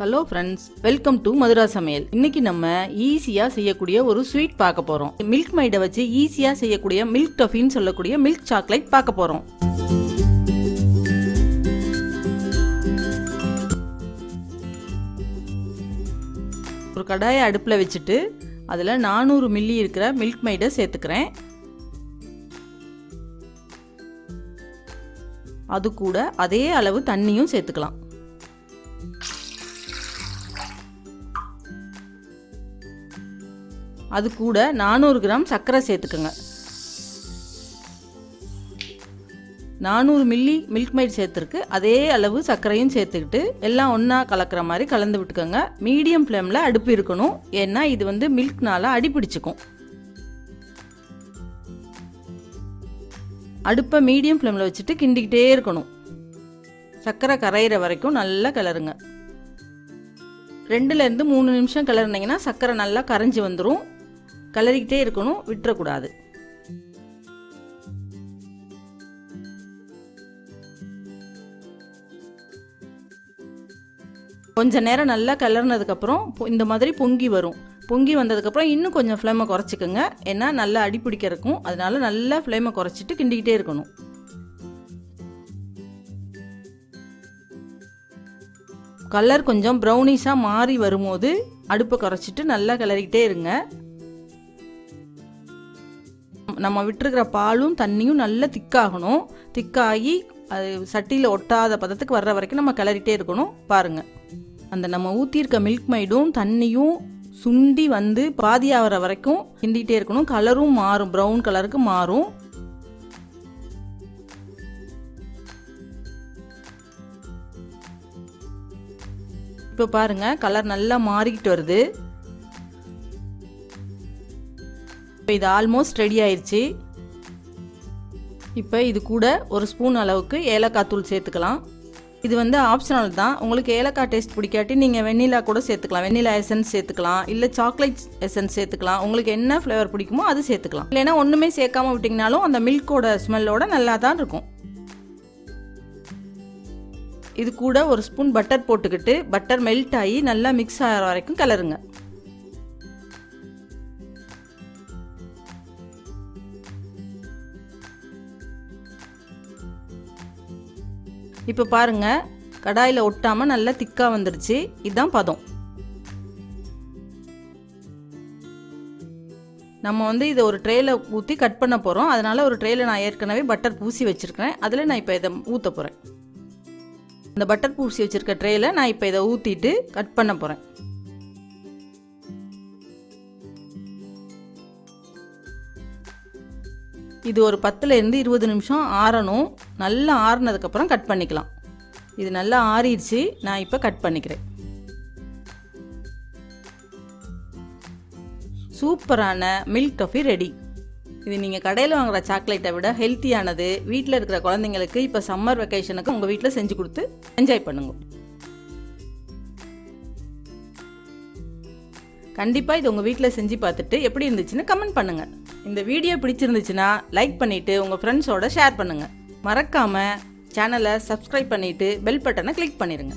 Hello friends, welcome to Madhura சமையல். இன்னைக்கு நம்ம ஈஸியா செய்யக்கூடிய ஒரு ஸ்வீட் பார்க்க போறோம். மில்க் மைடை வச்சு ஈஸியா செய்யக்கூடிய மில்க் டஃபின்னு சொல்லக்கூடிய மில்க் சாக்லேட் பார்க்க போறோம். ஒரு கடாயை அடுப்பில் வச்சுட்டு அதில் 400 மில்லி இருக்கிற மில்க் மைடை சேர்த்துக்கிறேன். அது கூட அதே அளவு தண்ணியும் சேர்த்துக்கலாம். அது கூட 400 கிராம் சர்க்கரை சேர்த்துக்கோங்க. 400 மில்லி மில்க் மைட் சேர்த்துருக்கு அதே அளவு சர்க்கரையும் சேர்த்துக்கிட்டு எல்லாம் ஒன்றா கலக்கிற மாதிரி கலந்து விட்டுக்கோங்க. மீடியம் ஃப்ளேமில் அடுப்பு இருக்கணும், ஏன்னா இது மில்க்னால அடி பிடிச்சிக்கும். அடுப்பை மீடியம் ஃப்ளேமில் வச்சுட்டு கிண்டிக்கிட்டே இருக்கணும். சர்க்கரை கரையிற வரைக்கும் நல்லா கிளறுங்க. 2லேருந்து 3 நிமிஷம் கிளறினீங்கன்னா சர்க்கரை நல்லா கரைஞ்சி வந்துடும். கிளறிக்கிட்டே இருக்கணும், விட்டுறக்கூடாது. கொஞ்ச நேரம் நல்லா கிளறினதுக்கப்புறம் இந்த மாதிரி பொங்கி வரும். பொங்கி வந்ததுக்கப்புறம் இன்னும் கொஞ்சம் ஃப்ளேமை குறைச்சிக்கோங்க, ஏன்னா நல்லா அடி பிடிக்க இருக்கும். அதனால நல்லா ஃப்ளேமை குறைச்சிட்டு கிண்டிக்கிட்டே இருக்கணும். கலர் கொஞ்சம் ப்ரௌனிஷாக மாறி வரும்போது அடுப்பை குறைச்சிட்டு நல்லா கிளறிக்கிட்டே இருங்க. நம்ம விட்டுருக்கிற பாலும் தண்ணியும் நல்லா திக்காகணும். திக்காகி அது சட்டியில் ஒட்டாத பதத்துக்கு வர்ற வரைக்கும் நம்ம கிளறிட்டே இருக்கணும். பாருங்கள், அந்த நம்ம ஊற்றிருக்க மில்க் மைடும் தண்ணியும் சுண்டி வந்து பாதியாகிற வரைக்கும் கிண்டிகிட்டே இருக்கணும். கலரும் மாறும், ப்ரௌன் கலருக்கு மாறும். இப்போ பாருங்கள், கலர் நல்லா மாறிக்கிட்டு வருது. இப்போ இது ஆல்மோஸ்ட் ரெடி ஆயிடுச்சு. இப்போ இது கூட ஒரு ஸ்பூன் அளவுக்கு ஏலக்காய் தூள் சேர்த்துக்கலாம். இது ஆப்ஷனல் தான். உங்களுக்கு ஏலக்காய் டேஸ்ட் பிடிக்காட்டி நீங்கள் வெண்ணிலா கூட சேர்த்துக்கலாம். வெண்ணிலா எசன்ஸ் சேர்த்துக்கலாம், இல்லை சாக்லேட் எசன்ஸ் சேர்த்துக்கலாம். உங்களுக்கு என்ன ஃப்ளேவர் பிடிக்குமோ அது சேர்த்துக்கலாம். இல்லைன்னா ஒன்றுமே சேர்க்காம விட்டிங்கனாலும் அந்த மில்கோட ஸ்மெல்லோட நல்லா தான் இருக்கும். இது கூட ஒரு ஸ்பூன் பட்டர் போட்டுக்கிட்டு பட்டர் மெல்ட் ஆகி நல்லா மிக்ஸ் ஆகிற வரைக்கும் கிளறுங்க. இப்போ பாருங்க, கடாயில் ஒட்டாமல் நல்லா திக்காக வந்துடுச்சு. இதுதான் பதம். நம்ம இதை ஒரு ட்ரேயில் ஊற்றி கட் பண்ண போகிறோம். அதனால் ஒரு ட்ரேயில் நான் ஏற்கனவே பட்டர் பூசி வச்சுருக்கேன். அதில் நான் இப்போ இதை ஊற்ற போகிறேன். இந்த பட்டர் பூசி வச்சுருக்க ட்ரேயில் நான் இப்போ இதை ஊற்றிட்டு கட் பண்ண போகிறேன். இது ஒரு 10லேருந்து 20 நிமிஷம் ஆறணும். நல்லா ஆறுனதுக்கப்புறம் கட் பண்ணிக்கலாம். இது நல்லா ஆறிடுச்சு. நான் இப்போ கட் பண்ணிக்கிறேன். சூப்பரான மில்க் டஃபி ரெடி. இது நீங்கள் கடையில் வாங்குகிற சாக்லேட்டை விட ஹெல்த்தியானது. வீட்டில் இருக்கிற குழந்தைங்களுக்கு இப்போ சம்மர் வெக்கேஷனுக்கு உங்கள் வீட்டில் செஞ்சு கொடுத்து என்ஜாய் பண்ணுங்க. கண்டிப்பாக இது உங்கள் வீட்டில் செஞ்சு பார்த்துட்டு எப்படி இருந்துச்சுன்னு கமெண்ட் பண்ணுங்கள். இந்த வீடியோ பிடிச்சிருந்துச்சுன்னா லைக் பண்ணிவிட்டு உங்கள் ஃப்ரெண்ட்ஸோட ஷேர் பண்ணுங்கள். மறக்காமல் சேனலை சப்ஸ்கிரைப் பண்ணிவிட்டு பெல் பட்டனை கிளிக் பண்ணிடுங்க.